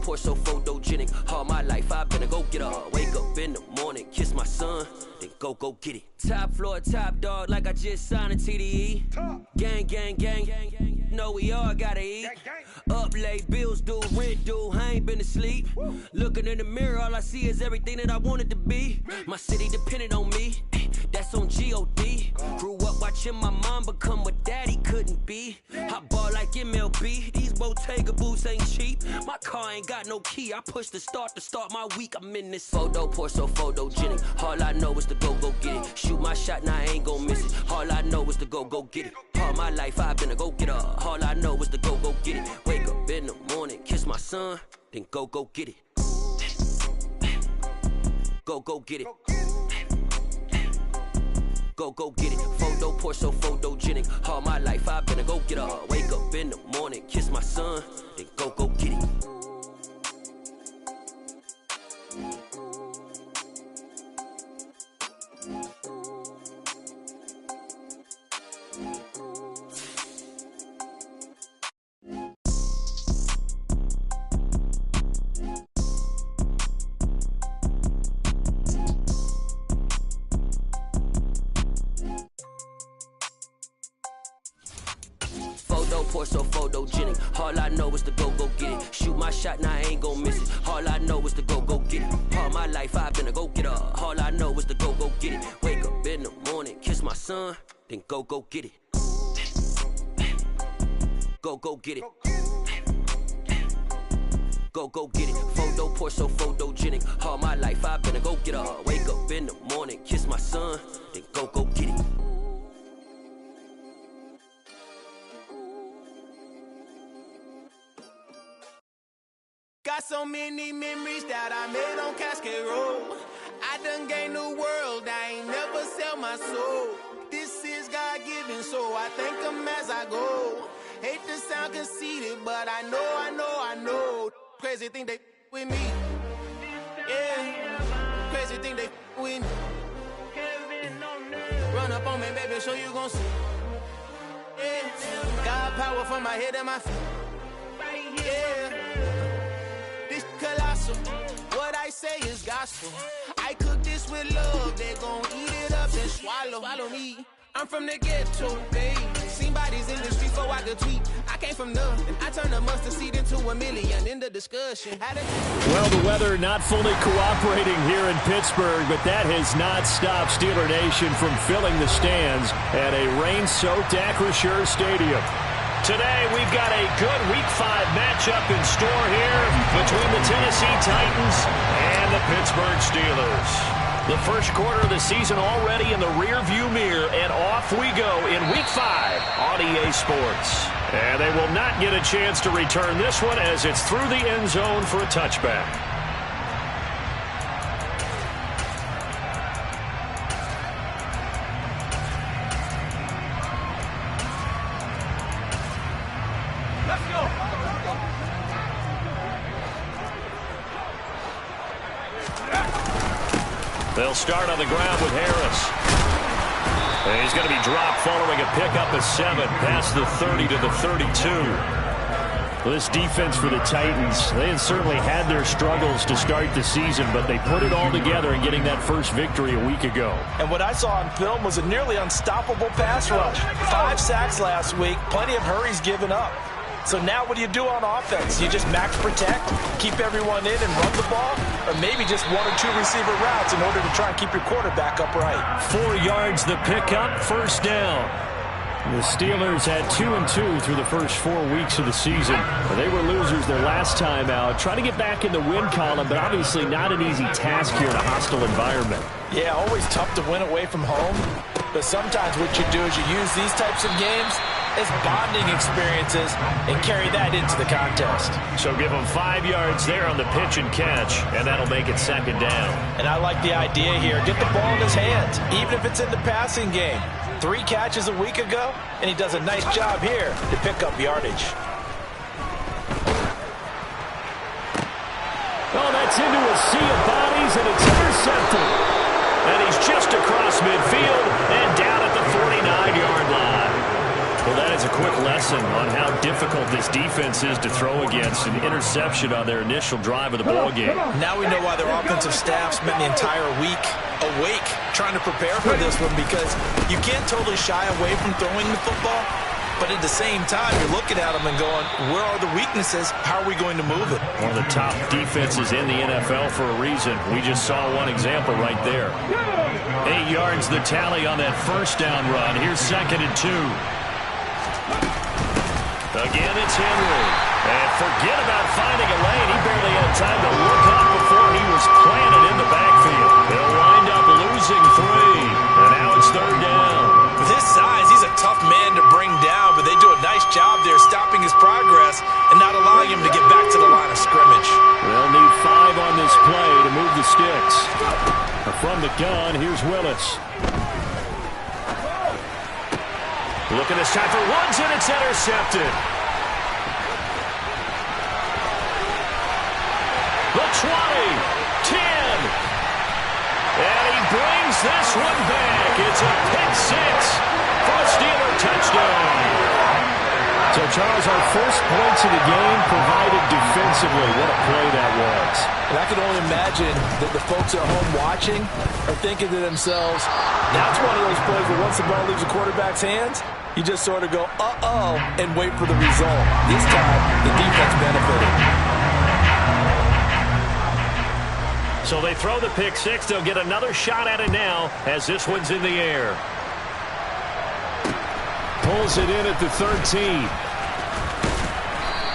pour so photogenic. All my life I've been a go-getter. Wake up in the morning, kiss my son, then go get it. Top floor, top dog, like I just signed a TDE. Gang, gang, gang, gang, gang. Know we all gotta eat. Up late, bills due, rent due, I ain't been asleep. Looking in the mirror, all I see is everything that I wanted to be. My city depended on me, that's on G.O.D. Grew up watching my mom become what daddy couldn't be. I ball like MLB, these Bottega boots ain't cheap. My car ain't got no key, I push the start to start my week. I'm in this photo, pour so photogenic. All I know is to go get it. Shoot my shot, now I ain't gon' miss it. All I know is to go get it. All my life I've been a go-getter. All I know is to go get it. Wake up in the morning, kiss my son, then go get it. Go get it. Go get it. Photo pour so photogenic. All my life I've been a go-getter. Wake up in the morning, kiss my son, then go get it. Pour so photogenic. All I know is to go get it. Shoot my shot, now I ain't gon' miss it. All I know is to go get it. All my life I've been a go-getter. All I know is to go get it. Wake up in the morning, kiss my son, then go get it. Go get it. Go get it. Photo pour so photogenic. All my life I've been a go-getter. Wake up in the morning, kiss my son, then go get it. Got so many memories that I made on Cascade Road. I done gained the world, I ain't never sell my soul. This is God-given, so I thank him as I go. Hate to sound conceited, but I know. Crazy thing they with me. Yeah, crazy thing they with me. Run up on me, baby, so you gon' see. Yeah, God power from my head and my feet. Yeah. Colossal. What I say is gospel. I cook this with love, they gon' eat it up and swallow me. I'm from the ghetto, babe. Seen bodies in the street so I could tweet. I came from nothing. I turned a mustard seed into a million in the discussion. Well, the weather not fully cooperating here in Pittsburgh, but that has not stopped Steeler Nation from filling the stands at a rain-soaked Acrisure Stadium. Today, we've got a good Week 5 matchup in store here between the Tennessee Titans and the Pittsburgh Steelers. The first quarter of the season already in the rearview mirror, and off we go in Week 5 on EA Sports. And they will not get a chance to return this one as it's through the end zone for a touchback. They'll start on the ground with Harris. And he's going to be dropped following a pickup of 7 past the 30 to the 32. Well, this defense for the Titans, they had certainly had their struggles to start the season, but they put it all together in getting that first victory a week ago. And what I saw on film was a nearly unstoppable pass rush. 5 sacks last week, plenty of hurries given up. So now what do you do on offense? You just max protect, keep everyone in and run the ball, or maybe just 1 or 2 receiver routes in order to try and keep your quarterback upright. 4 yards the pickup, first down. The Steelers had 2-2 through the first 4 weeks of the season. They were losers their last time out. Trying to get back in the win column, but obviously not an easy task here in a hostile environment. Yeah, always tough to win away from home. But sometimes what you do is you use these types of games as bonding experiences and carry that into the contest. So give him 5 yards there on the pitch and catch, and that'll make it second down. And I like the idea here. Get the ball in his hands, even if it's in the passing game. 3 catches a week ago, and he does a nice job here to pick up yardage. Oh, that's into a sea of bodies, and it's intercepted. And he's just across midfield and down at the 49-yard line. Well, that guys a quick lesson on how difficult this defense is to throw against. An interception on their initial drive of the ball game. Now we know why their offensive staff spent the entire week awake trying to prepare for this one, because you can't totally shy away from throwing the football. But at the same time, you're looking at them and going, where are the weaknesses? How are we going to move it? One of the top defenses in the NFL for a reason. We just saw one example right there. 8 yards the tally on that first down run. Here's 2nd and 2. Again, it's Henry. And forget about finding a lane. He barely had time to look up before he was planted in the backfield. They'll wind up losing 3. And now it's 3rd down. With his size, he's a tough man to bring down, but they do a nice job there stopping his progress and not allowing him to get back to the line of scrimmage. They'll need 5 on this play to move the sticks. From the gun, here's Willis. Looking this time for Woods, and it's intercepted. The 20, 10. And he brings this one back. It's a pick 6 for a Steeler touchdown. So, Charles, our first points of the game provided defensively. What a play that was. And I can only imagine that the folks at home watching are thinking to themselves, that's one of those plays where once the ball leaves the quarterback's hands, you just sort of go, uh-oh, and wait for the result. This time, the defense benefited. So they throw the pick 6. They'll get another shot at it now as this one's in the air. Pulls it in at the 13.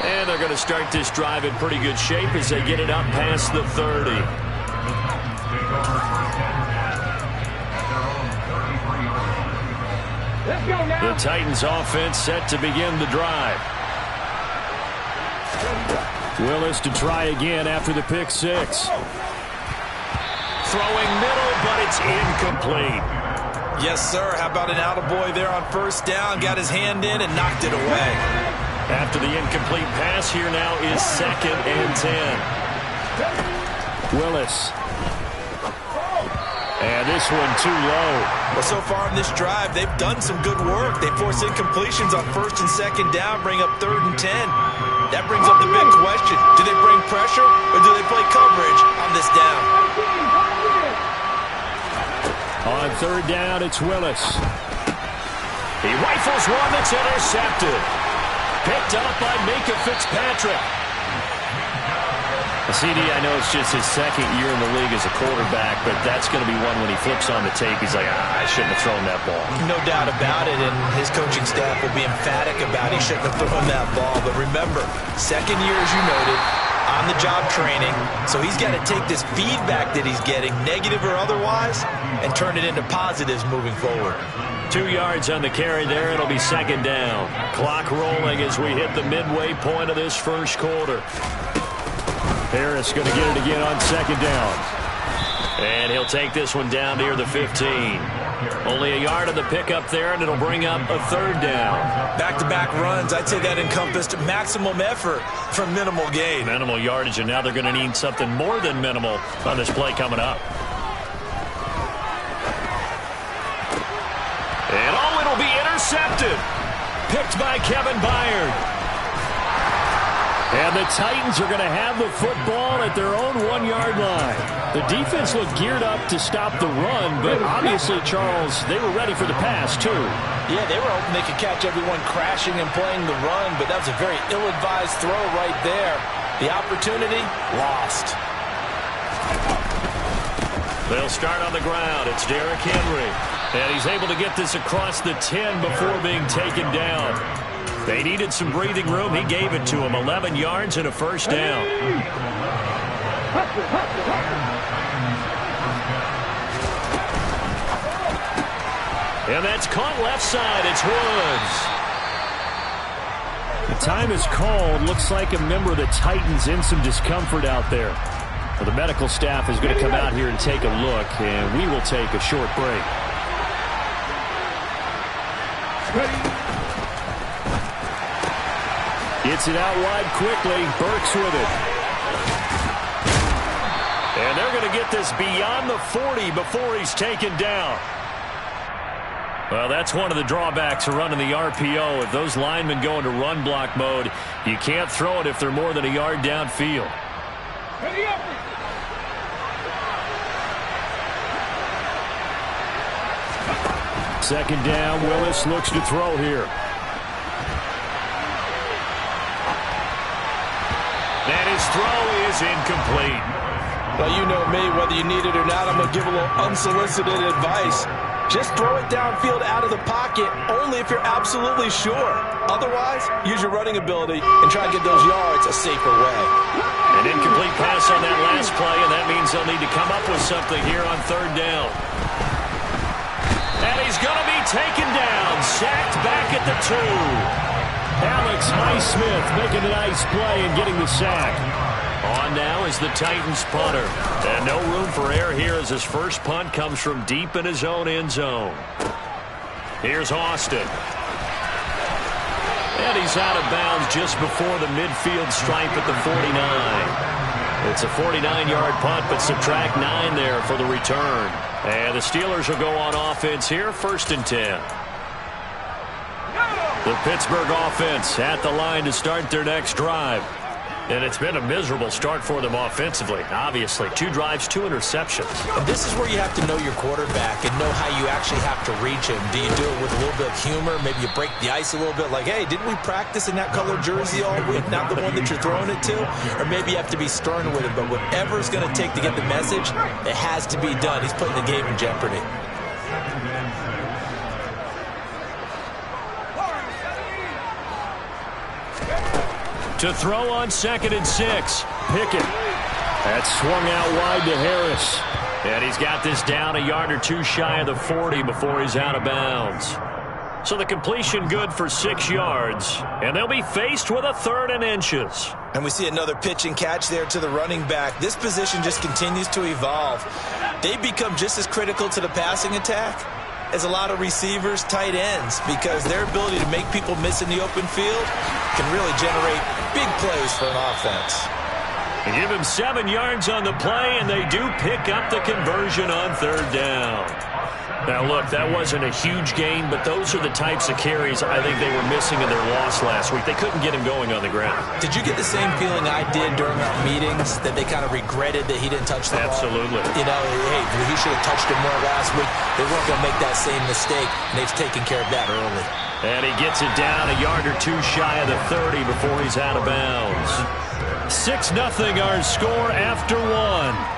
And they're going to start this drive in pretty good shape as they get it up past the 30. The Titans offense set to begin the drive. Willis to try again after the pick 6. Throwing middle, but it's incomplete. Yes, sir. How about an attaboy there on first down? Got his hand in and knocked it away. After the incomplete pass, here now is 2nd and 10. Willis. And this one too low. Well, so far in this drive, they've done some good work. They force incompletions on 1st and 2nd down, bring up 3rd and 10. That brings up the big question. Do they bring pressure or do they play coverage on this down? On 3rd down, it's Willis. He rifles one that's intercepted. Picked up by Minka Fitzpatrick. CD, I know it's just his 2nd year in the league as a quarterback, but that's going to be one when he flips on the tape. He's like, I shouldn't have thrown that ball. No doubt about it, and his coaching staff will be emphatic about he shouldn't have thrown that ball. But remember, 2nd year, as you noted, on-the-job training, so he's got to take this feedback that he's getting, negative or otherwise, and turn it into positives moving forward. 2 yards on the carry there. It'll be 2nd down. Clock rolling as we hit the midway point of this first quarter. Harris going to get it again on 2nd down. And he'll take this one down near the 15. Only a yard on the pickup there, and it'll bring up a 3rd down. Back-to-back runs, I'd say that encompassed maximum effort for minimal gain. Minimal yardage, and now they're going to need something more than minimal on this play coming up. And oh, it'll be intercepted. Picked by Kevin Byard. And the Titans are going to have the football at their own 1-yard line. The defense looked geared up to stop the run, but obviously, Charles, they were ready for the pass, too. Yeah, they were hoping they could catch everyone crashing and playing the run, but that was a very ill-advised throw right there. The opportunity, lost. They'll start on the ground. It's Derrick Henry. And he's able to get this across the 10 before being taken down. They needed some breathing room. He gave it to him. 11 yards and a 1st down. And that's caught left side. It's Woods. The time is called. Looks like a member of the Titans in some discomfort out there. Well, the medical staff is going to come out here and take a look, and we will take a short break. Gets it out wide quickly. Burks with it. And they're going to get this beyond the 40 before he's taken down. Well, that's one of the drawbacks of running the RPO. If those linemen go into run block mode, you can't throw it if they're more than a yard downfield. Second down, Willis looks to throw here. And his throw is incomplete. Well, you know me, whether you need it or not, I'm going to give a little unsolicited advice. Just throw it downfield out of the pocket, only if you're absolutely sure. Otherwise, use your running ability and try to get those yards a safer way. An incomplete pass on that last play, and that means they'll need to come up with something here on third down. And he's going to be taken down, sacked back at the 2. Alex Highsmith making a nice play and getting the sack. On now is the Titans punter. And no room for error here as his first punt comes from deep in his own end zone. Here's Austin. And he's out of bounds just before the midfield stripe at the 49. It's a 49-yard punt, but subtract 9 there for the return. And the Steelers will go on offense here, 1st and 10. The Pittsburgh offense at the line to start their next drive. And it's been a miserable start for them offensively. Obviously, 2 drives, 2 interceptions. And this is where you have to know your quarterback and know how you actually have to reach him. Do you do it with a little bit of humor? Maybe you break the ice a little bit like, hey, didn't we practice in that color jersey all week, not the one that you're throwing it to? Or maybe you have to be stern with him. But whatever it's going to take to get the message, it has to be done. He's putting the game in jeopardy. To throw on 2nd and 6. Pickett. That's swung out wide to Harris. And he's got this down a yard or 2 shy of the 40 before he's out of bounds. So the completion good for 6 yards. And they'll be faced with a 3rd and inches. And we see another pitch and catch there to the running back. This position just continues to evolve. They become just as critical to the passing attack as a lot of receivers, tight ends, because their ability to make people miss in the open field can really generate big plays for an offense. They give him 7 yards on the play, and they do pick up the conversion on 3rd down. Now, look, that wasn't a huge gain, but those are the types of carries I think they were missing in their loss last week. They couldn't get him going on the ground. Did you get the same feeling I did during meetings, that they kind of regretted that he didn't touch the ball? Absolutely. You know, hey, he should have touched him more last week. They weren't going to make that same mistake, and they've taken care of that early. And he gets it down a yard or 2 shy of the 30 before he's out of bounds. 6-0 our score after 1.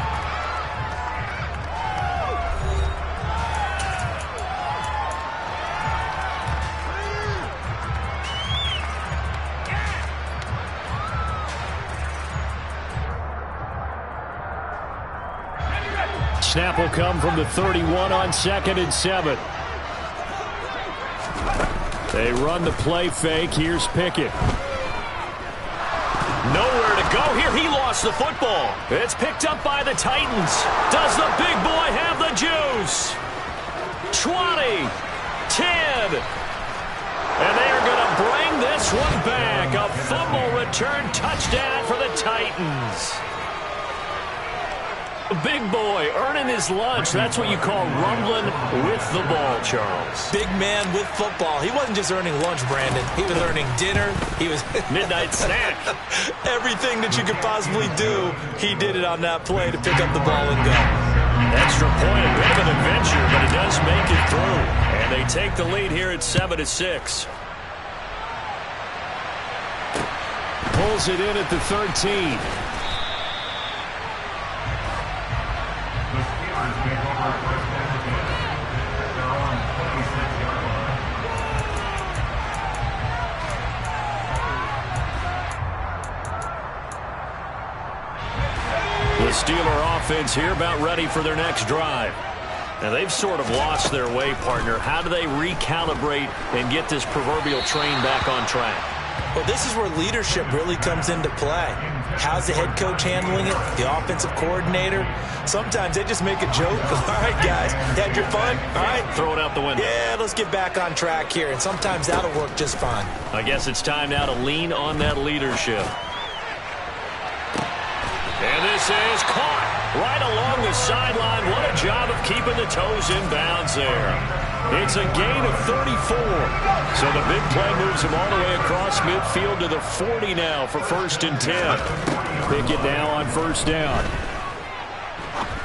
Snap will come from the 31 on 2nd and 7. They run the play fake. Here's Pickett. Nowhere to go here. He lost the football. It's picked up by the Titans. Does the big boy have the juice? 20, 10. And they are going to bring this one back. A fumble return touchdown for the Titans. Big boy earning his lunch. That's what you call rumbling with the ball, Charles. Big man with football. He wasn't just earning lunch, Brandon. He was earning dinner. He was midnight snack. Everything that you could possibly do, he did it on that play to pick up the ball and go. Extra point, a bit of an adventure, but he does make it through. And they take the lead here at 7-6. Pulls it in at the 13. The Steeler offense here about ready for their next drive. Now they've sort of lost their way, partner. How do they recalibrate and get this proverbial train back on track? Well, this is where leadership really comes into play. How's the head coach handling it? The offensive coordinator? Sometimes they just make a joke. All right, guys, had your fun? All right. Throw it out the window. Yeah, let's get back on track here. And sometimes that'll work just fine. I guess it's time now to lean on that leadership. And this is caught right along the sideline. What a job of keeping the toes in bounds there. It's a gain of 34. So the big play moves him all the way across midfield to the 40 now for 1st and 10. Pickett now on 1st down.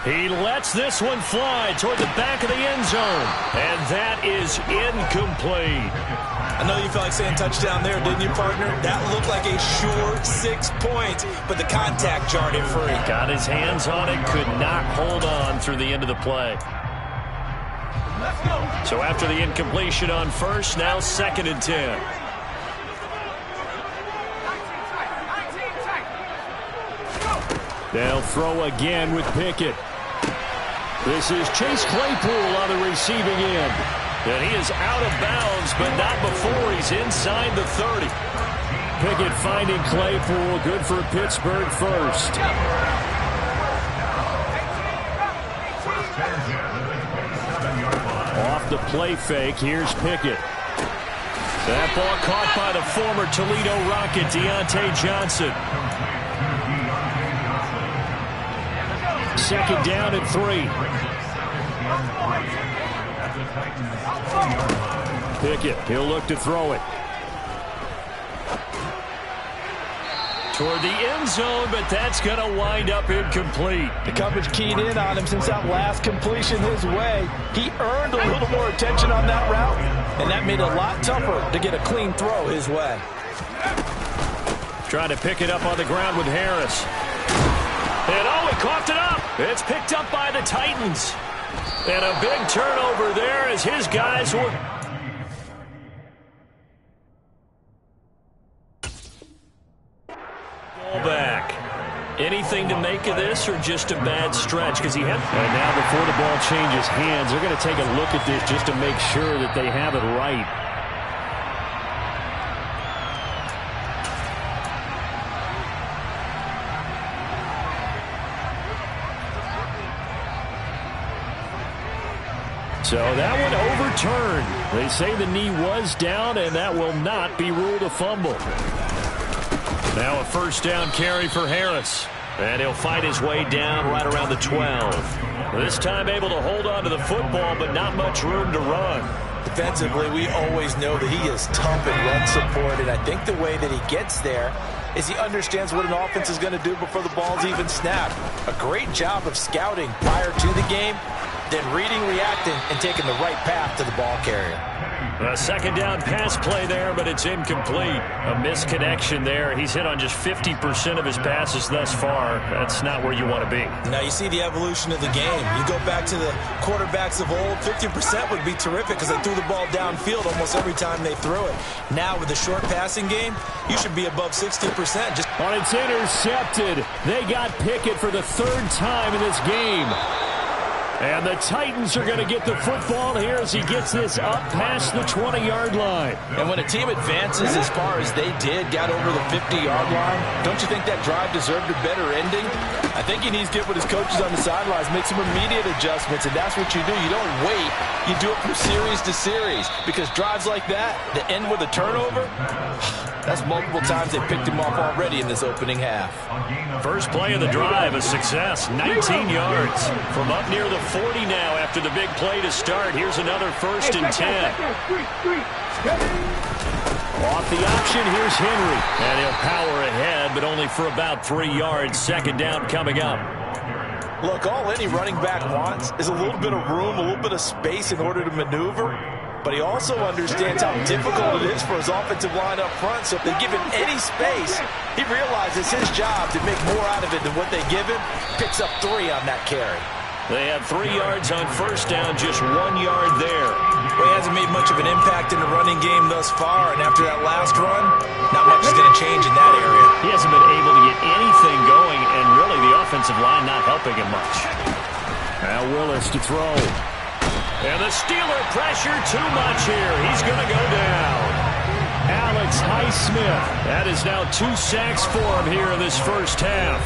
He lets this one fly toward the back of the end zone. And that is incomplete. I know you felt like saying touchdown there, didn't you, partner? That looked like a sure 6 points, but the contact jarred it free. Got his hands on it, could not hold on through the end of the play. So after the incompletion on 1st, now 2nd and 10. They'll throw again with Pickett. This is Chase Claypool on the receiving end. And he is out of bounds, but not before he's inside the 30. Pickett finding Claypool. Good for Pittsburgh first. Off the play fake, here's Pickett. That ball caught by the former Toledo Rocket, Deontay Johnson. 2nd down and 3. Pickett, he'll look to throw it. Toward the end zone, but that's going to wind up incomplete. The coverage keyed in on him since that last completion his way. He earned a little more attention on that route, and that made it a lot tougher to get a clean throw his way. Trying to pick it up on the ground with Harris. And oh, he coughed it up. It's picked up by the Titans. And a big turnover there as his guys were... Ball back. Anything to make of this or just a bad stretch? Because he had... And now before the ball changes hands, they're going to take a look at this just to make sure that they have it right. So that one overturned. They say the knee was down, and that will not be ruled a fumble. Now a 1st down carry for Harris. And he'll fight his way down right around the 12. This time able to hold on to the football, but not much room to run. Defensively, we always know that he is tough in run support, and I think the way that he gets there is he understands what an offense is going to do before the ball's even snapped. A great job of scouting prior to the game, then reading, reacting, and taking the right path to the ball carrier. A 2nd down pass play there, but it's incomplete. A misconnection there. He's hit on just 50% of his passes thus far. That's not where you want to be. Now you see the evolution of the game. You go back to the quarterbacks of old, 50% would be terrific because they threw the ball downfield almost every time they threw it. Now with the short passing game, you should be above 60%. When it's intercepted, they got Pickett for the 3rd time in this game. And the Titans are going to get the football here as he gets this up past the 20-yard line. And when a team advances as far as they did, got over the 50-yard line, don't you think that drive deserved a better ending? I think he needs to get with his coaches on the sidelines, make some immediate adjustments, and that's what you do. You don't wait. You do it from series to series because drives like that end with a turnover, that's multiple times they picked him off already in this opening half. First play of the drive, a success, 19 yards. From up near the 40 now after the big play to start. Here's another 1st and 10. Off the option, here's Henry. And he'll power ahead, but only for about 3 yards. 2nd down coming up. Look, all any running back wants is a little bit of room, a little bit of space in order to maneuver. But he also understands how difficult it is for his offensive line up front. So if they give him any space, he realizes his job to make more out of it than what they give him. Picks up 3 on that carry. They have 3 yards on 1st down, just 1 yard there. Well, he hasn't made much of an impact in the running game thus far, and after that last run, not much is going to change in that area. He hasn't been able to get anything going, and really the offensive line not helping him much. Now Willis to throw. And the Steeler pressure too much here. He's going to go down. Alex Highsmith. That is now 2 sacks for him here in this first half.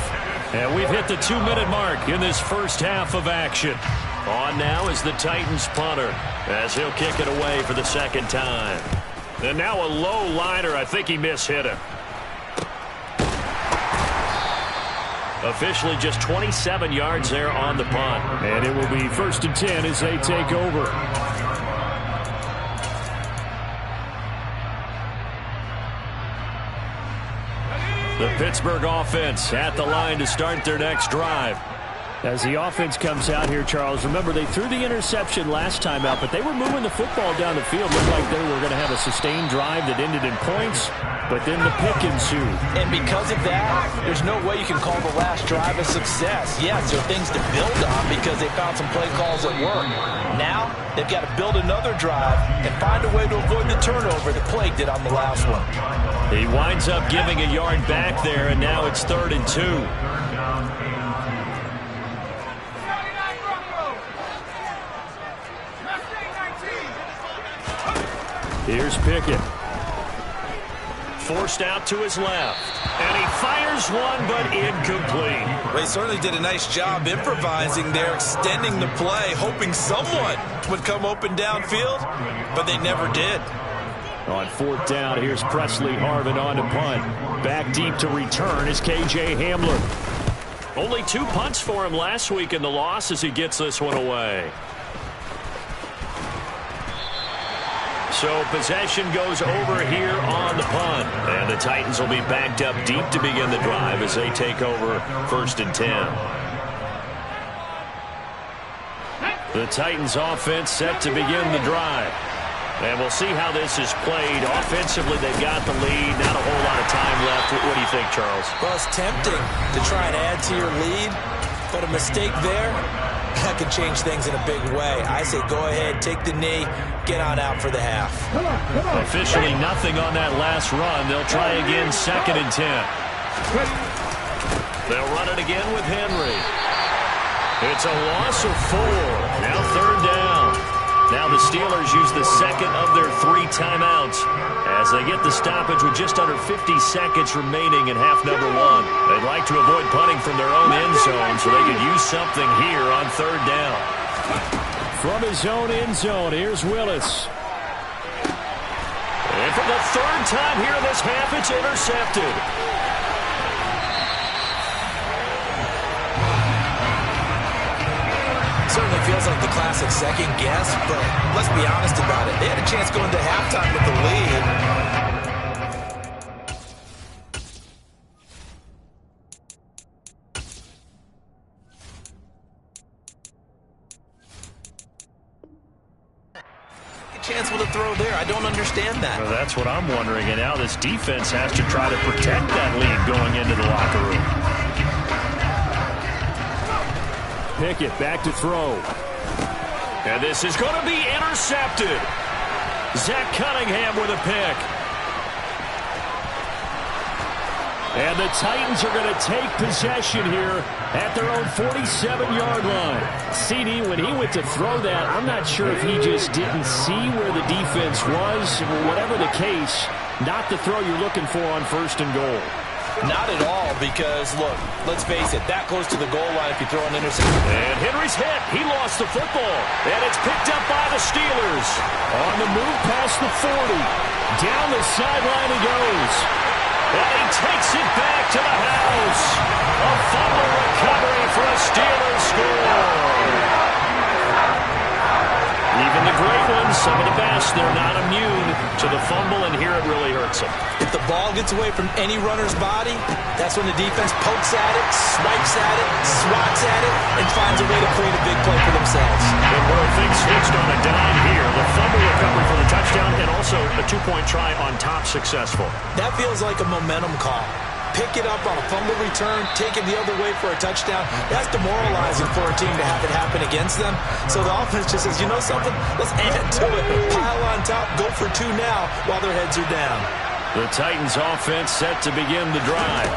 And we've hit the 2-minute mark in this first half of action. On now is the Titans punter as he'll kick it away for the 2nd time. And now a low liner. I think he mishit him. Officially just 27 yards there on the punt. And it will be 1st and 10 as they take over. The Pittsburgh offense at the line to start their next drive. As the offense comes out here, Charles, remember they threw the interception last time out, but they were moving the football down the field. Looked like they were going to have a sustained drive that ended in points, but then the pick ensued. And because of that, there's no way you can call the last drive a success. Yes, there are things to build on because they found some play calls that work. Now, they've got to build another drive and find a way to avoid the turnover that plagued it on the last one. He winds up giving a yard back there, and now it's 3rd and 2. Here's Pickett. Forced out to his left. And he fires one, but incomplete. They certainly did a nice job improvising there, extending the play, hoping someone would come open downfield, but they never did. On 4th down, here's Presley Harvin on to punt. Back deep to return is K.J. Hamler. Only 2 punts for him last week in the loss as he gets this one away. So possession goes over here on the punt. And the Titans will be backed up deep to begin the drive as they take over 1st and 10. The Titans offense set to begin the drive. And we'll see how this is played. Offensively, they've got the lead. Not a whole lot of time left. What do you think, Charles? Well, it's tempting to try and add to your lead, but a mistake there, that could change things in a big way. I say go ahead, take the knee, get on out for the half. Officially nothing on that last run. They'll try again 2nd and 10. They'll run it again with Henry. It's a loss of 4. Now 3rd down. Now the Steelers use the 2nd of their 3 timeouts as they get the stoppage with just under 50 seconds remaining in half number 1. They'd like to avoid punting from their own end zone so they could use something here on 3rd down. From his own end zone, here's Willis. And for the 3rd time here in this half, it's intercepted. Certainly feels like the classic second guess, but let's be honest about it. They had a chance going to halftime with the lead. A chance with a throw there. I don't understand that. Well, that's what I'm wondering. And now this defense has to try to protect that lead going into the locker room. Pickett back to throw. And this is going to be intercepted. Zach Cunningham with a pick. And the Titans are going to take possession here at their own 47-yard line. CD, when he went to throw that, I'm not sure if he just didn't see where the defense was. Whatever the case, not the throw you're looking for on 1st and goal. Not at all, because, look, let's face it, that close to the goal line if you throw an interception. And Henry's hit. He lost the football. And it's picked up by the Steelers. On the move past the 40. Down the sideline he goes. And he takes it back to the house. A fumble recovery for a Steelers score. Even the great ones, some of the best, they're not immune to the fumble, and here it really hurts them. If the ball gets away from any runner's body, that's when the defense pokes at it, swipes at it, swats at it, and finds a way to create a big play for themselves. And where things switched on a dime here, the fumble recovery for the touchdown, and also a 2-point try on top successful. That feels like a momentum call. Pick it up on a fumble return, take it the other way for a touchdown. That's demoralizing for a team to have it happen against them. So the offense just says, you know something? Let's add to it. Pile on top, go for 2 now while their heads are down. The Titans offense set to begin the drive.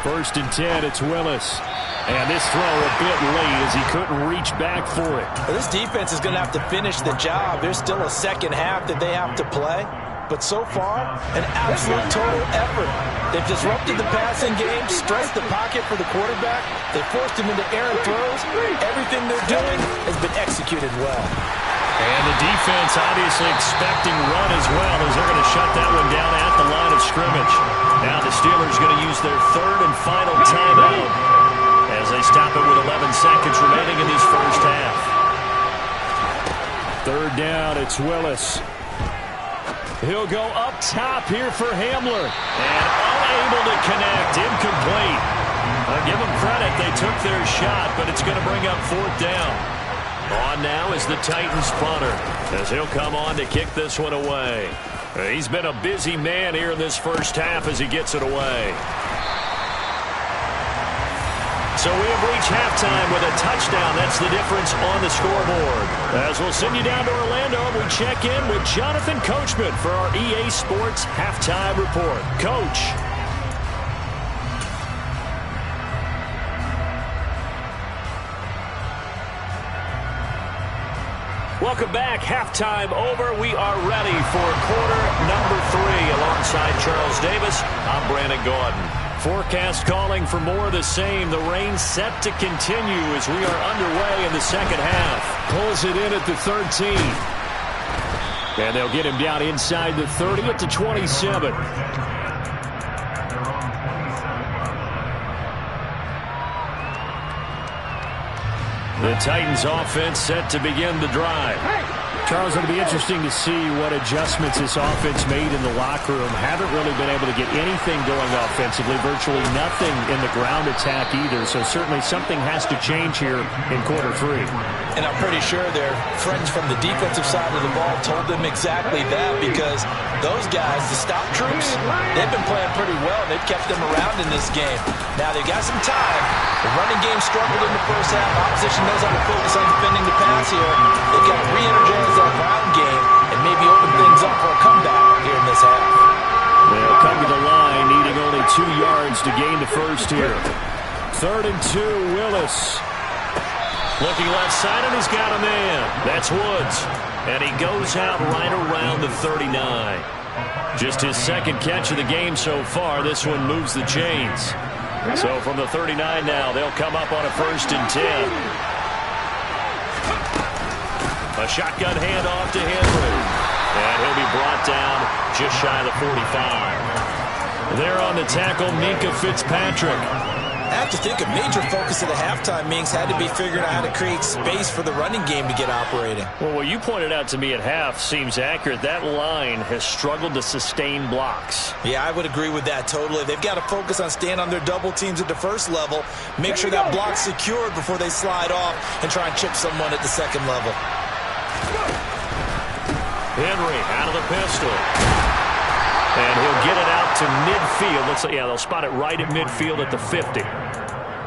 1st and 10, it's Willis. And this throw a bit late as he couldn't reach back for it. Well, this defense is going to have to finish the job. There's still a second half that they have to play. But so far, an absolute total effort. They've disrupted the passing game, stressed the pocket for the quarterback. They forced him into errant throws. Everything they're doing has been executed well. And the defense obviously expecting run as well as they're going to shut that one down at the line of scrimmage. Now the Steelers going to use their 3rd and final timeout as they stop it with 11 seconds remaining in this first half. 3rd down, it's Willis. He'll go up top here for Hamler. And unable to connect. Incomplete. I'll give them credit. They took their shot, but it's going to bring up 4th down. On now is the Titans punter, as he'll come on to kick this one away. He's been a busy man here in this first half as he gets it away. So we have reached halftime with a touchdown. That's the difference on the scoreboard. As we'll send you down to Orlando, we check in with Jonathan Coachman for our EA Sports Halftime Report. Coach. Welcome back. Halftime over. We are ready for quarter number 3. Alongside Charles Davis, I'm Brandon Gaudin. Forecast calling for more of the same. The rain set to continue as we are underway in the second half. Pulls it in at the 13. And they'll get him down inside the 30 at the 27. The Titans offense set to begin the drive. Charles, it'll be interesting to see what adjustments this offense made in the locker room. Haven't really been able to get anything going offensively, virtually nothing in the ground attack either. So certainly something has to change here in quarter 3. And I'm pretty sure their friends from the defensive side of the ball told them exactly that, because those guys, the stop troops, they've been playing pretty well. They've kept them around in this game. Now they've got some time. The running game struggled in the first half. Opposition knows how to focus on defending the pass here. They've got to re-energize that ground game and maybe open things up for a comeback here in this half. They'll come to the line, needing only 2 yards to gain the first here. 3rd and 2, Willis. Looking left side, and he's got a man. That's Woods. And he goes out right around the 39. Just his 2nd catch of the game so far. This one moves the chains. So from the 39 now, they'll come up on a 1st and 10. A shotgun handoff to Henry. And he'll be brought down just shy of the 45. There on the tackle, Minka Fitzpatrick. I have to think a major focus of the halftime meetings had to be figuring out how to create space for the running game to get operating. Well, what you pointed out to me at half seems accurate. That line has struggled to sustain blocks. Yeah, I would agree with that totally. They've got to focus on staying on their double teams at the first level, make sure that block's secured before they slide off and try and chip someone at the second level. Henry out of the pistol. And he'll get it out to midfield. Looks like, yeah, they'll spot it right at midfield at the 50.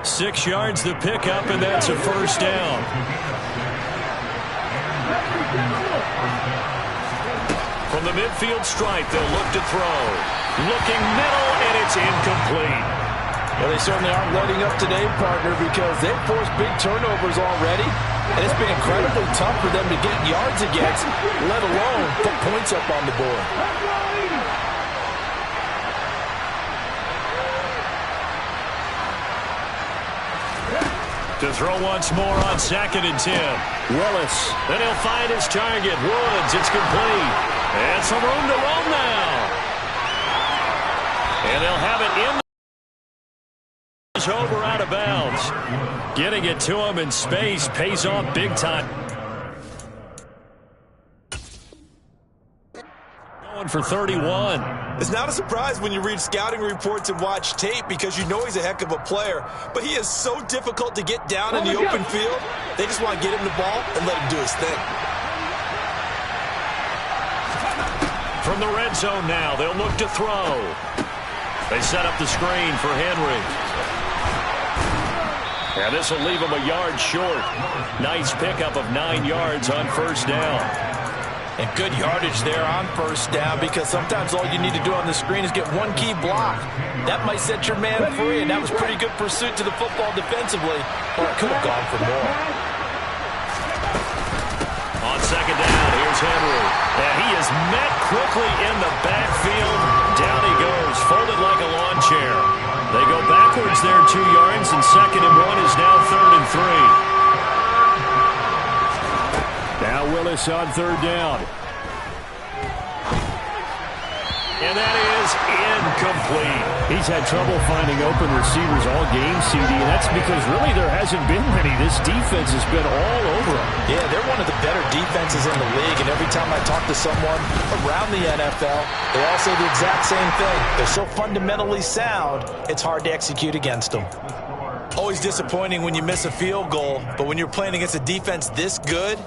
6 yards the pickup, and that's a 1st down. From the midfield stripe, they'll look to throw. Looking middle, and it's incomplete. Well, they certainly aren't letting up today, partner, because they've forced big turnovers already, and it's been incredibly tough for them to get yards against, let alone put points up on the board. To throw once more on 2nd and 10. Willis. Then he'll find his target. Woods. It's complete. And some room to roam now. And they'll have it in. Over out of bounds. Getting it to him in space pays off big time. Going for 31. It's not a surprise when you read scouting reports and watch tape, because you know he's a heck of a player. But he is so difficult to get down in the open field. They just want to get him the ball and let him do his thing. From the red zone now, they'll look to throw. They set up the screen for Henry. And this will leave him a yard short. Nice pickup of 9 yards on 1st down. And good yardage there on 1st down, because sometimes all you need to do on the screen is get one key block. That might set your man free, and that was pretty good pursuit to the football defensively, or it could have gone for more. On 2nd down, here's Henry. And he is met quickly in the backfield. Down he goes, folded like a lawn chair. They go backwards there 2 yards, and 2nd and 1 is now 3rd and 3. Now Willis on 3rd down. And that is incomplete. He's had trouble finding open receivers all game, CD, and that's because really there hasn't been many. This defense has been all over him. Yeah, they're one of the better defenses in the league, and every time I talk to someone around the NFL, they all say the exact same thing. They're so fundamentally sound, it's hard to execute against them. Always disappointing when you miss a field goal, but when you're playing against a defense this good,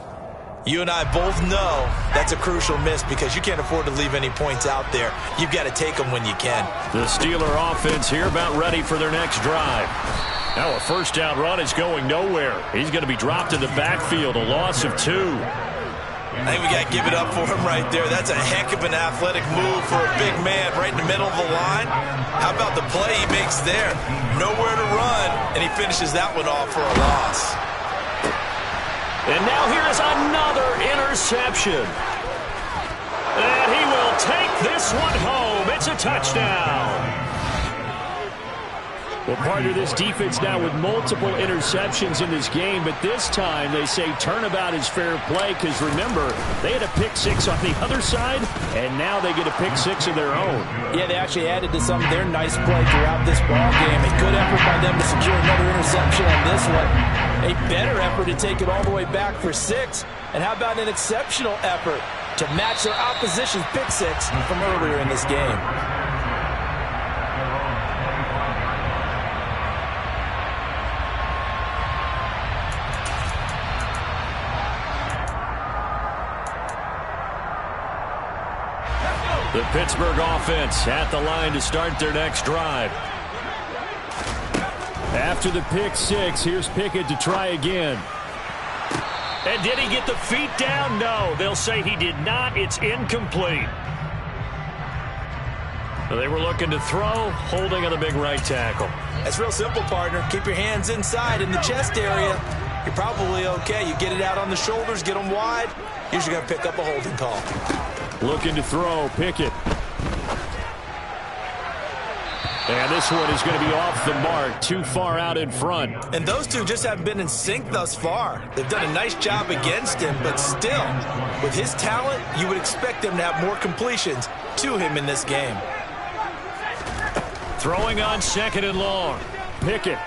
you and I both know that's a crucial miss because you can't afford to leave any points out there. You've got to take them when you can. The Steeler offense here about ready for their next drive. Now a first down run is going nowhere. He's going to be dropped in the backfield, a loss of 2. I think we got to give it up for him right there. That's a heck of an athletic move for a big man right in the middle of the line. How about the play he makes there? Nowhere to run, and he finishes that one off for a loss. And now here's another interception. And he will take this one home. It's a touchdown. Well, partner, this defense now with multiple interceptions in this game, but this time they say turnabout is fair play because, remember, they had a pick 6 on the other side, and now they get a pick 6 of their own. Yeah, they actually added to some of their nice play throughout this ball game. A good effort by them to secure another interception on this one. A better effort to take it all the way back for 6. And how about an exceptional effort to match their opposition's pick 6 from earlier in this game? The Pittsburgh offense at the line to start their next drive. After the pick 6, here's Pickett to try again. And did he get the feet down? No, they'll say he did not. It's incomplete. They were looking to throw, holding on the big right tackle. That's real simple, partner. Keep your hands inside in the chest area. You're probably okay. You get it out on the shoulders, get them wide. Usually going to pick up a holding call. Looking to throw, Pickett. And this one is going to be off the mark, too far out in front. And those two just haven't been in sync thus far. They've done a nice job against him, but still, with his talent, you would expect him to have more completions to him in this game. Throwing on 2nd and long. Pickett.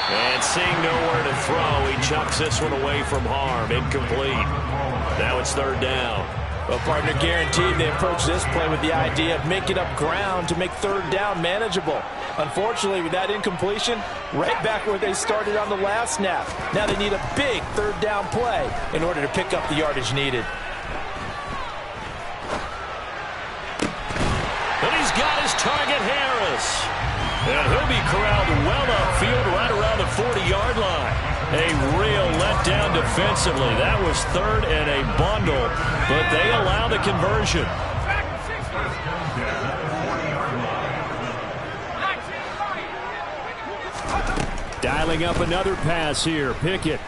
And seeing nowhere to throw, he chucks this one away from harm. Incomplete. Now it's 3rd down. Well, partner, guaranteed they approach this play with the idea of making up ground to make 3rd down manageable. Unfortunately, with that incompletion, right back where they started on the last snap. Now they need a big 3rd down play in order to pick up the yardage needed. And he's got his target, Harris. And he'll be corralled well upfield right around the 40-yard line. A real letdown defensively. That was 3rd and a bundle, but they allow the conversion. Dialing up another pass here. Pickett.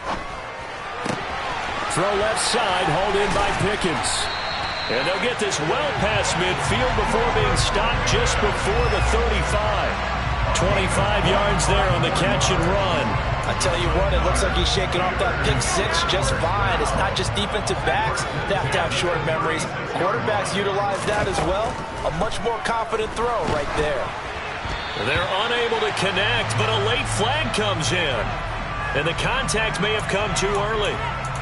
Throw left side, hauled in by Pickens. And they'll get this well past midfield before being stopped just before the 35. 25 yards there on the catch and run. I tell you what, it looks like he's shaking off that pick 6 just fine. It's not just defensive backs that have to have short memories. Quarterbacks utilize that as well. A much more confident throw right there. They're unable to connect, but a late flag comes in. And the contact may have come too early.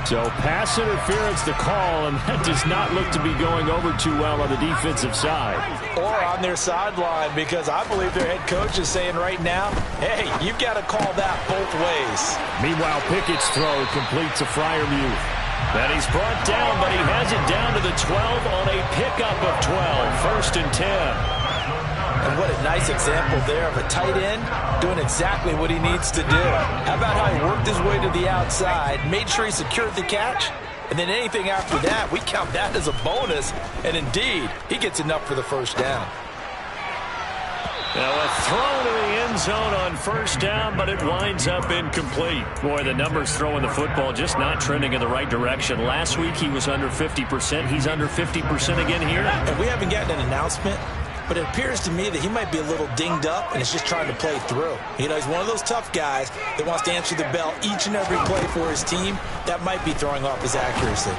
So pass interference the call, and that does not look to be going over too well on the defensive side. Or on their sideline, because I believe their head coach is saying right now, hey, you've got to call that both ways. Meanwhile, Pickett's throw completes a Freiermuth. And he's brought down, but he has it down to the 12 on a pickup of 12. 1st and 10. And what a nice example there of a tight end doing exactly what he needs to do. How about how he worked his way to the outside, made sure he secured the catch, and then anything after that, we count that as a bonus. And indeed, he gets enough for the 1st down. Now a throw to the end zone on 1st down, but it winds up incomplete. Boy, the numbers throwing the football just not trending in the right direction. Last week he was under 50%. He's under 50% again here. And we haven't gotten an announcement, but it appears to me that he might be a little dinged up and is just trying to play through. You know, he's one of those tough guys that wants to answer the bell each and every play for his team. That might be throwing off his accuracy.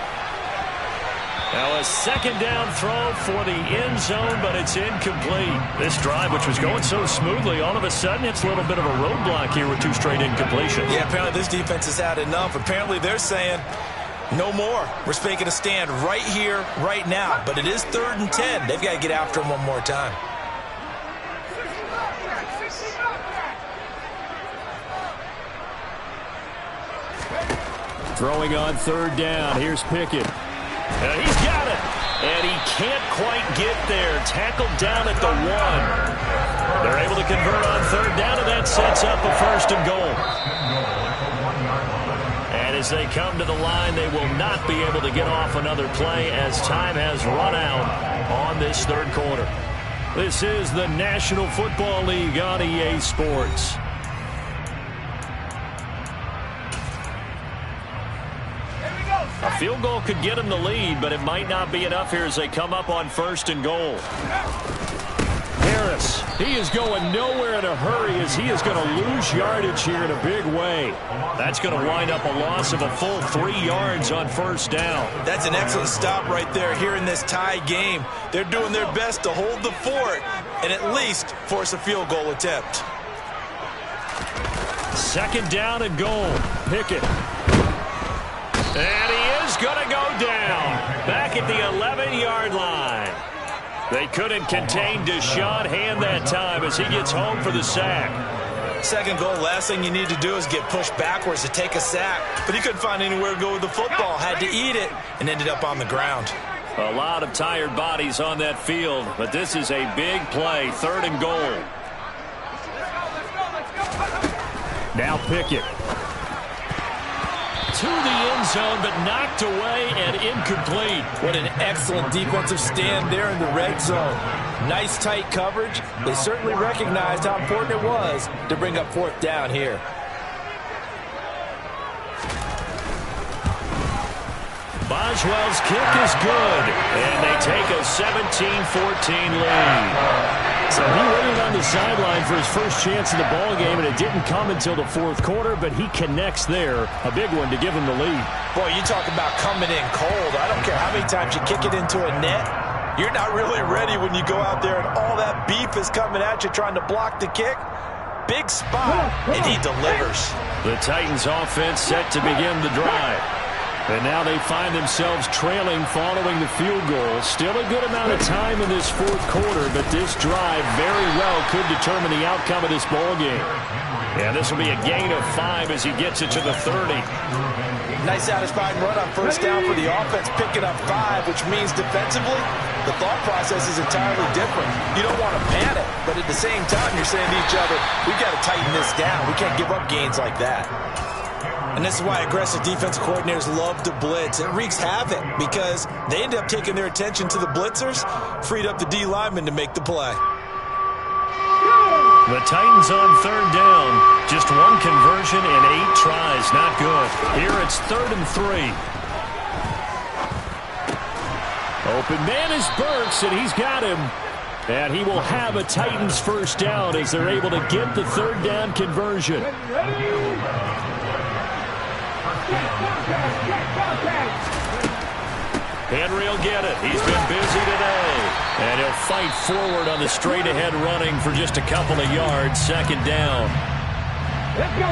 Now a second down throw for the end zone, but it's incomplete. This drive, which was going so smoothly, all of a sudden it's a little bit of a roadblock here with 2 straight incompletions. Yeah, apparently this defense has had enough. Apparently they're saying, no more. We're making a stand right here, right now. But it is 3rd and 10. They've got to get after him one more time. Throwing on 3rd down. Here's Pickett. And he's got it. And he can't quite get there. Tackled down at the 1. They're able to convert on 3rd down, and that sets up a 1st and goal. And as they come to the line, they will not be able to get off another play as time has run out on this 3rd quarter. This is the National Football League on EA Sports. A field goal could get them the lead, but it might not be enough here as they come up on 1st and goal. Harris, he is going nowhere in a hurry as he is going to lose yardage here in a big way. That's going to wind up a loss of a full 3 yards on 1st down. That's an excellent stop right there here in this tie game. They're doing their best to hold the fort and at least force a field goal attempt. 2nd down and goal. Pickett. And he is going to go down back at the 11-yard line. They couldn't contain Deshaun Hand that time as he gets home for the sack. 2nd goal, last thing you need to do is get pushed backwards to take a sack. But he couldn't find anywhere to go with the football, had to eat it, and ended up on the ground. A lot of tired bodies on that field, but this is a big play, 3rd and goal. Now Pickett. To the end zone, but knocked away and incomplete. What an excellent defensive stand there in the red zone. Nice tight coverage. They certainly recognized how important it was to bring up 4th down here. Boswell's kick is good, and they take a 17-14 lead. So he waited on the sideline for his first chance in the ballgame, and it didn't come until the 4th quarter, but he connects there. A big one to give him the lead. Boy, you talk about coming in cold. I don't care how many times you kick it into a net. You're not really ready when you go out there and all that beef is coming at you trying to block the kick. Big spot, and he delivers. The Titans offense set to begin the drive. And now they find themselves trailing following the field goal. Still a good amount of time in this 4th quarter, but this drive very well could determine the outcome of this ball game. And this will be a gain of 5 as he gets it to the 30. Nice satisfying run on 1st down for the offense, picking up 5, which means defensively, the thought process is entirely different. You don't want to panic, but at the same time, you're saying to each other, we've got to tighten this down. We can't give up gains like that. And this is why aggressive defensive coordinators love to blitz. It wreaks havoc because they end up taking their attention to the blitzers, freed up the D linemen to make the play. The Titans on 3rd down. Just 1 conversion and 8 tries. Not good. Here it's 3rd and 3. Open man is Burks, and he's got him. And he will have a Titans 1st down as they're able to get the 3rd down conversion. Henry will get it. He's been busy today. And he'll fight forward on the straight-ahead running for just a couple of yards. 2nd down.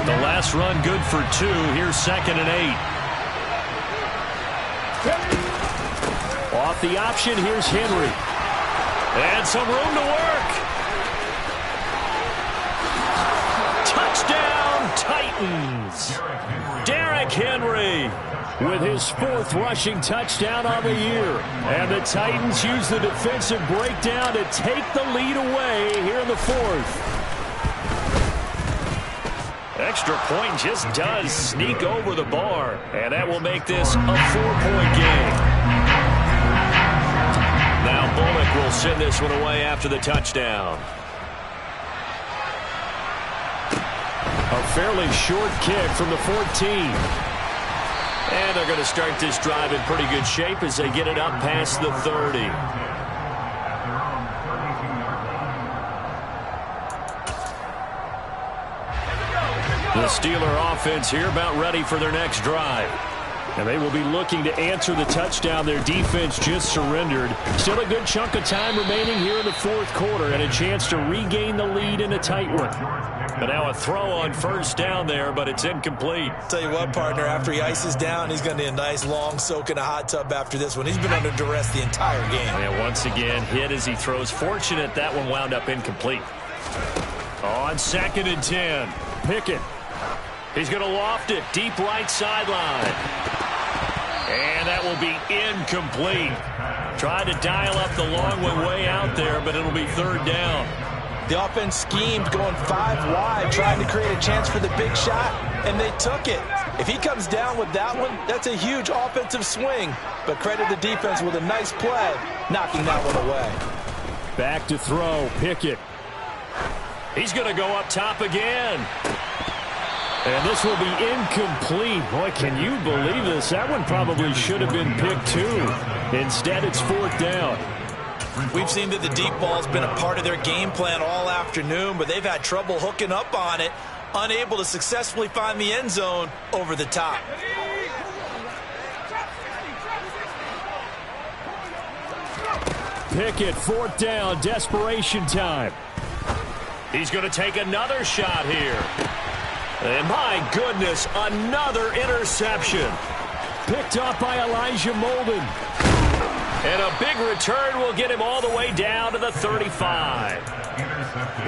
The last run good for 2. Here's 2nd and 8. Off the option, here's Henry. And some room to work. Touchdown, Titans. Derrick Henry with his 4th rushing touchdown on the year. And the Titans use the defensive breakdown to take the lead away here in the 4th. Extra point just does sneak over the bar. And that will make this a 4-point game. Now Bullock will send this one away after the touchdown. A fairly short kick from the 14. And they're going to start this drive in pretty good shape as they get it up past the 30. The Steeler offense here about ready for their next drive. And they will be looking to answer the touchdown their defense just surrendered. Still a good chunk of time remaining here in the fourth quarter and a chance to regain the lead in a tight one. But now a throw on first down there, but it's incomplete. Tell you what, partner, after he ices down, he's going to need a nice long soak in a hot tub after this one. He's been under duress the entire game. And once again, hit as he throws. Fortunate that one wound up incomplete. On 2nd and 10, Pickett. He's going to loft it deep right sideline. And that will be incomplete. Tried to dial up the long one way out there, but it'll be 3rd down. The offense schemed going 5 wide, trying to create a chance for the big shot, and they took it. If he comes down with that one, that's a huge offensive swing. But credit the defense with a nice play, knocking that one away. Back to throw, Pickett. He's going to go up top again. And this will be incomplete. Boy, can you believe this? That one probably should have been picked too. Instead, it's 4th down. We've seen that the deep ball's been a part of their game plan all afternoon, but they've had trouble hooking up on it, unable to successfully find the end zone over the top. Pickett, 4th down, desperation time. He's going to take another shot here. And my goodness, another interception. Picked off by Elijah Molden. And a big return will get him all the way down to the 35.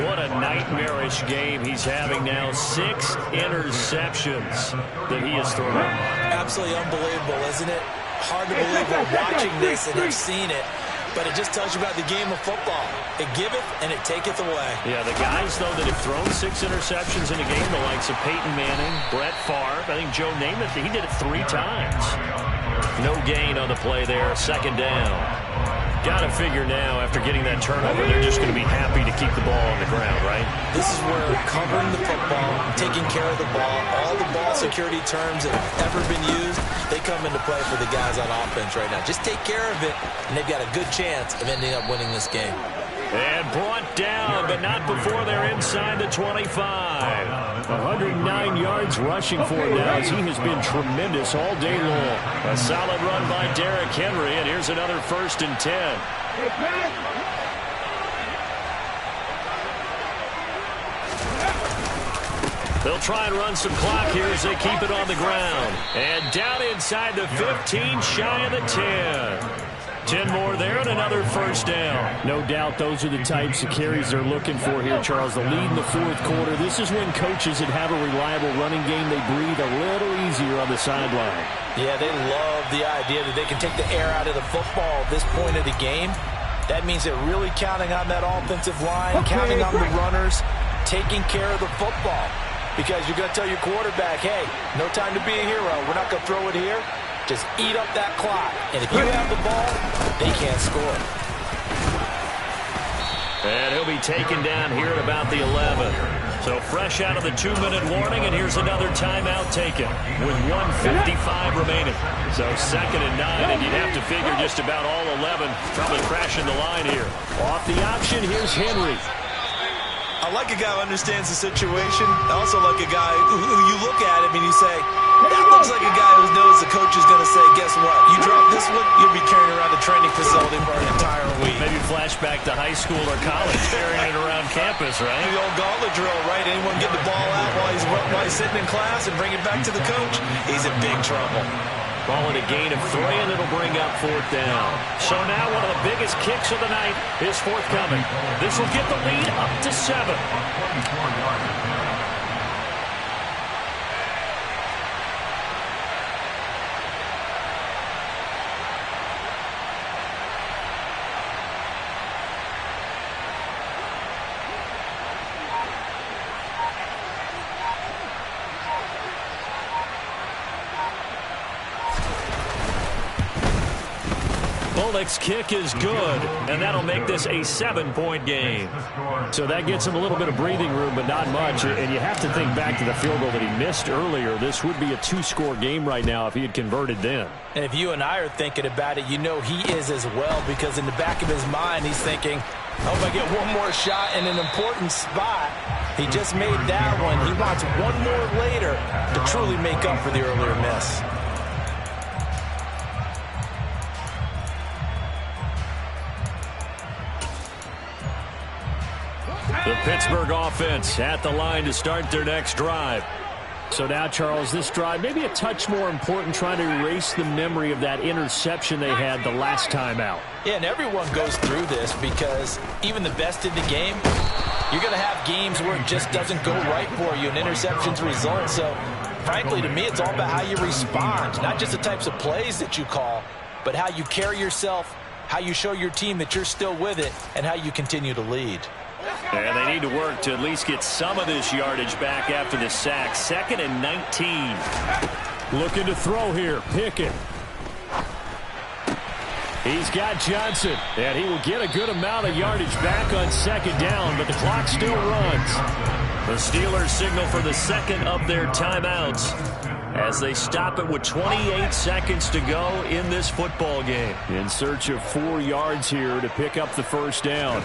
What a nightmarish game he's having now. 6 interceptions that he has thrown. Absolutely unbelievable, isn't it? Hard to believe we're watching this and have seen it. But it just tells you about the game of football. It giveth and it taketh away. Yeah, the guys, though, that have thrown 6 interceptions in a game, the likes of Peyton Manning, Brett Favre, I think Joe Namath, he did it 3 times. No gain on the play there, 2nd down. Got to figure now, after getting that turnover, they're just going to be happy to keep the ball on the ground, right? This is where covering the football, taking care of the ball, all the ball security terms that have ever been used, they come into play for the guys on offense right now. Just take care of it, and they've got a good chance of ending up winning this game. And brought down, but not before they're inside the 25. 109 yards rushing for him now as he has been tremendous all day long. A solid run by Derrick Henry, and here's another 1st and 10. They'll try and run some clock here as they keep it on the ground. And down inside the 15, shy of the 10. 10 more there and another 1st down. No doubt those are the types of carries they're looking for here, Charles. The lead in the 4th quarter. This is when coaches that have a reliable running game, they breathe a little easier on the sideline. Yeah, they love the idea that they can take the air out of the football at this point of the game. That means they're really counting on that offensive line, counting on the runners, taking care of the football. Because you're going to tell your quarterback, hey, no time to be a hero. We're not going to throw it here. Just eat up that clock. And if you have the ball, they can't score. And he'll be taken down here at about the 11. So fresh out of the 2-minute warning, and here's another timeout taken with 1:55 remaining. So 2nd and 9, and you'd have to figure just about all 11 probably crashing the line here. Off the option, here's Henry. I like a guy who understands the situation. I also like a guy who you look at him and you say, that looks like a guy who knows the coach is going to say, guess what? You drop this one, you'll be carrying around the training facility for an entire week. Maybe flashback to high school or college, carrying it around campus, right? The old gauntlet drill, right? Anyone get the ball out while he's sitting in class and bring it back to the coach? He's in big trouble. Ball at a gain of 3, and it'll bring up 4th down. So now one of the biggest kicks of the night is forthcoming. This will get the lead up to 7. Bullock's kick is good, and that'll make this a 7-point game. So that gets him a little bit of breathing room, but not much. And you have to think back to the field goal that he missed earlier. This would be a 2-score game right now if he had converted then. And if you and I are thinking about it, you know he is as well, because in the back of his mind, he's thinking, I hope I get one more shot in an important spot. He just made that one. He wants one more later to truly make up for the earlier miss. The Pittsburgh offense at the line to start their next drive. So now, Charles, this drive maybe a touch more important, trying to erase the memory of that interception they had the last time out. Yeah, and everyone goes through this because even the best in the game, you're going to have games where it just doesn't go right for you and interceptions result. So, frankly, to me, it's all about how you respond, not just the types of plays that you call, but how you carry yourself, how you show your team that you're still with it, and how you continue to lead. And they need to work to at least get some of this yardage back after the sack. 2nd and 19. Looking to throw here. Pickett. He's got Johnson, and he will get a good amount of yardage back on 2nd down, but the clock still runs. The Steelers signal for the second of their timeouts as they stop it with 28 seconds to go in this football game. In search of 4 yards here to pick up the first down.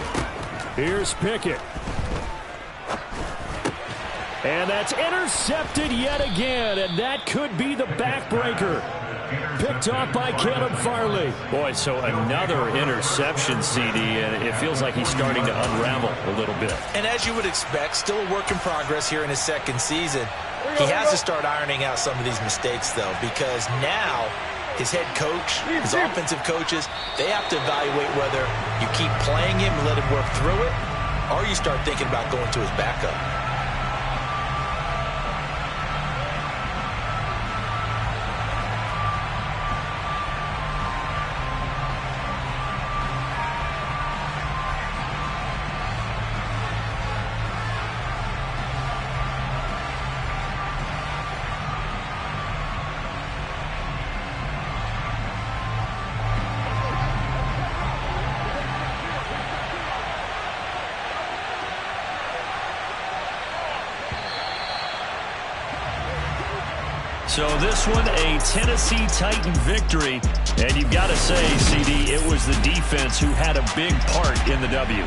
Here's Pickett. And that's intercepted yet again, and that could be the backbreaker. Picked off by Caleb Farley. Boy, so another interception, CD, and it feels like he's starting to unravel a little bit. And as you would expect, still a work in progress here in his second season. He has to start ironing out some of these mistakes, though, because now his head coach, his offensive coaches, they have to evaluate whether you keep playing him and let him work through it, or you start thinking about going to his backup. So this one, a Tennessee Titan victory. And you've got to say, CD, it was the defense who had a big part in the W.